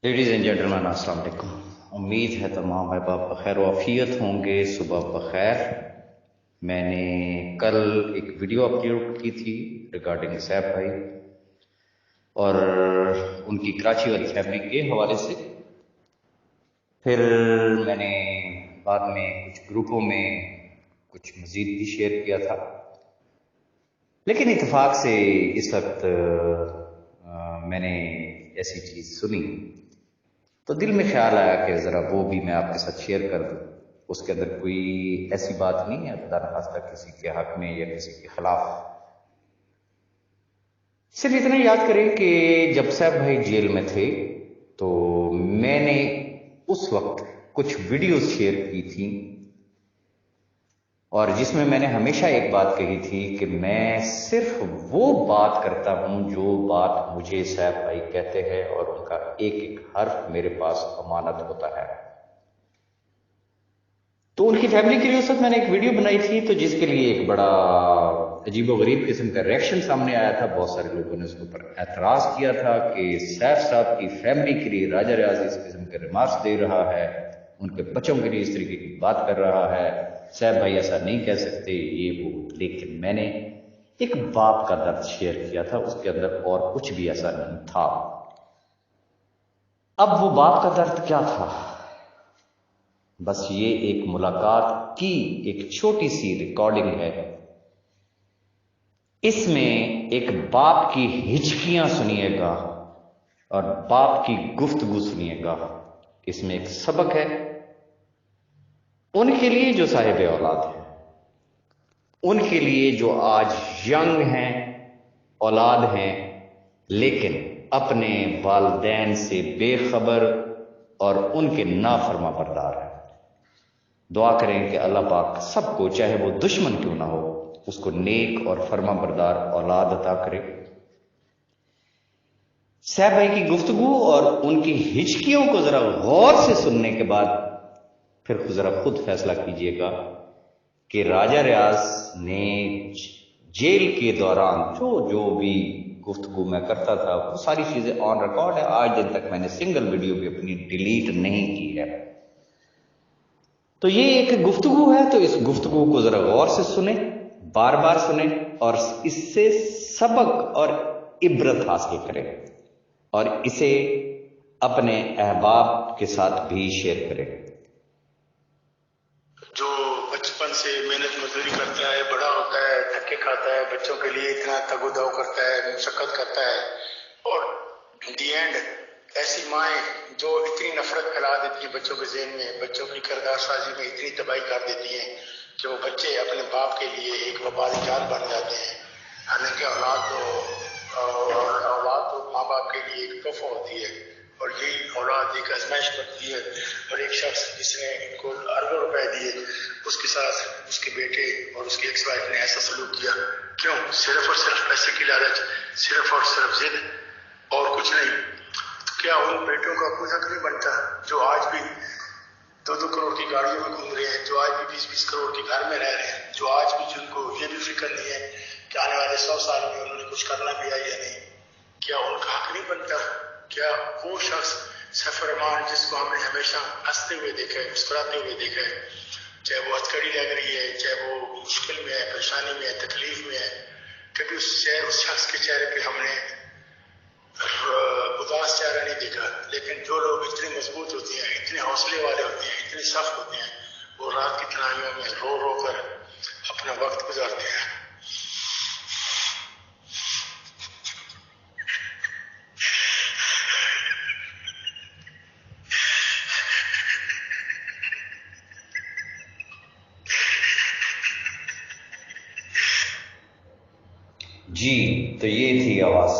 Ladies and gentleman अस्सलाम वालेकुम। उम्मीद है तमाम भाई बाप बखैर वाफियत होंगे। सुबह बखैर। मैंने कल एक वीडियो अपलोड की थी रिगार्डिंग सैफ भाई और उनकी कराची वाली फैमिली के हवाले से। फिर मैंने बाद में कुछ ग्रुपों में कुछ मज़ीद भी शेयर किया था, लेकिन इत्तेफाक से इस वक्त मैंने ऐसी चीज़ सुनी तो दिल में ख्याल आया कि ज़रा वो भी मैं आपके साथ शेयर कर दूँ। उसके अंदर कोई ऐसी बात नहीं है खुदा न खास्ता किसी के हक में या किसी के खिलाफ। सिर्फ इतना याद करें कि जब सैफ भाई जेल में थे तो मैंने उस वक्त कुछ वीडियोस शेयर की थी और जिसमें मैंने हमेशा एक बात कही थी कि मैं सिर्फ वो बात करता हूं जो बात मुझे सैफ भाई कहते हैं और उनका एक एक हर्फ मेरे पास अमानत होता है। तो उनकी फैमिली के लिए उस वक्त मैंने एक वीडियो बनाई थी तो जिसके लिए एक बड़ा अजीब और गरीब किस्म का रिएक्शन सामने आया था। बहुत सारे लोगों ने उसके ऊपर एतराज किया था कि सैफ साहब की फैमिली के लिए राजा रियाज इस किस्म के रिमार्क्स दे रहा है, उनके बच्चों के लिए इस तरीके की बात कर रहा है, सैफ भाई ऐसा नहीं कह सकते ये वो। लेकिन मैंने एक बाप का दर्द शेयर किया था, उसके अंदर और कुछ भी ऐसा नहीं था। अब वो बाप का दर्द क्या था? बस ये एक मुलाकात की एक छोटी सी रिकॉर्डिंग है। इसमें एक बाप की हिचकियां सुनिएगा और बाप की गुफ्तगू सुनिएगा। इसमें एक सबक है उनके लिए जो साहिब औलाद है, उनके लिए जो आज यंग हैं, औलाद हैं, लेकिन अपने वालिदैन से बेखबर और उनके नाफरमा बरदार हैं। दुआ करें कि अल्लाह पाक सबको, चाहे वो दुश्मन क्यों ना हो, उसको नेक और फर्मा बरदार औलाद अता करे। सैफ भाई की गुफ्तगू और उनकी हिचकियों को जरा गौर से सुनने के बाद फिर जरा खुद फैसला कीजिएगा कि राजा रियाज ने जेल के दौरान जो जो भी गुफ्तगू मैं करता था वो सारी चीजें ऑन रिकॉर्ड है। आज दिन तक मैंने सिंगल वीडियो भी अपनी डिलीट नहीं की है। तो ये एक गुफ्तगू है, तो इस गुफ्तगू को जरा गौर से सुने, बार बार सुने और इससे सबक और इबरत हासिल करें और इसे अपने अहबाब के साथ भी शेयर करें। जो बचपन से मेहनत मजदूरी करता है, बड़ा होता है, धक्के खाता है, बच्चों के लिए इतना तगोदाव करता है, मुशक्कत करता है और दी एंड ऐसी माएँ जो इतनी नफरत फैला देती है बच्चों के ज़हन में, बच्चों की किरदार साजी में इतनी तबाही कर देती हैं कि वो बच्चे अपने बाप के लिए एक वबाली जान बन जाते हैं। हालांकि औलाद तो माँ बाप के लिए एक तोहफा होती है और यही औलाद एक आजमाइश बनती है। और एक शख्स जिसने इनको अरबों रुपए दिए, उसके साथ उसके बेटे और उसकी एक्स वाइफ ने ऐसा सलूक किया। क्यों? सिर्फ और सिर्फ पैसे की लालच, सिर्फ और सिर्फ जिद और कुछ नहीं। तो क्या उन बेटों का कोई हक नहीं बनता जो आज भी 2-2 करोड़ की गाड़ियों में घूम रहे हैं, जो आज भी 20-20 करोड़ के घर में रह रहे हैं, जो आज भी जिनको ये भी फिक्र नहीं है कि आने वाले 100 साल में उन्होंने कुछ करना भी है या नहीं? क्या उनका हक नहीं बनता? क्या वो शख्स सैफ रहमान जिसको हमने हमेशा हंसते हुए देखा है, मुस्कुराते हुए देखा है, चाहे वो हथकड़ी लग रही है, चाहे वो मुश्किल में है, परेशानी में है, तकलीफ में है, कभी उस शख्स के चेहरे पे हमने उदास चेहरा नहीं देखा। लेकिन जो लोग इतने मजबूत होते हैं, इतने हौसले वाले होते हैं, इतने सख्त होते हैं, वो रात की तनाइयों में रो रो कर अपना वक्त गुजारते हैं। जी, तो ये थी आवाज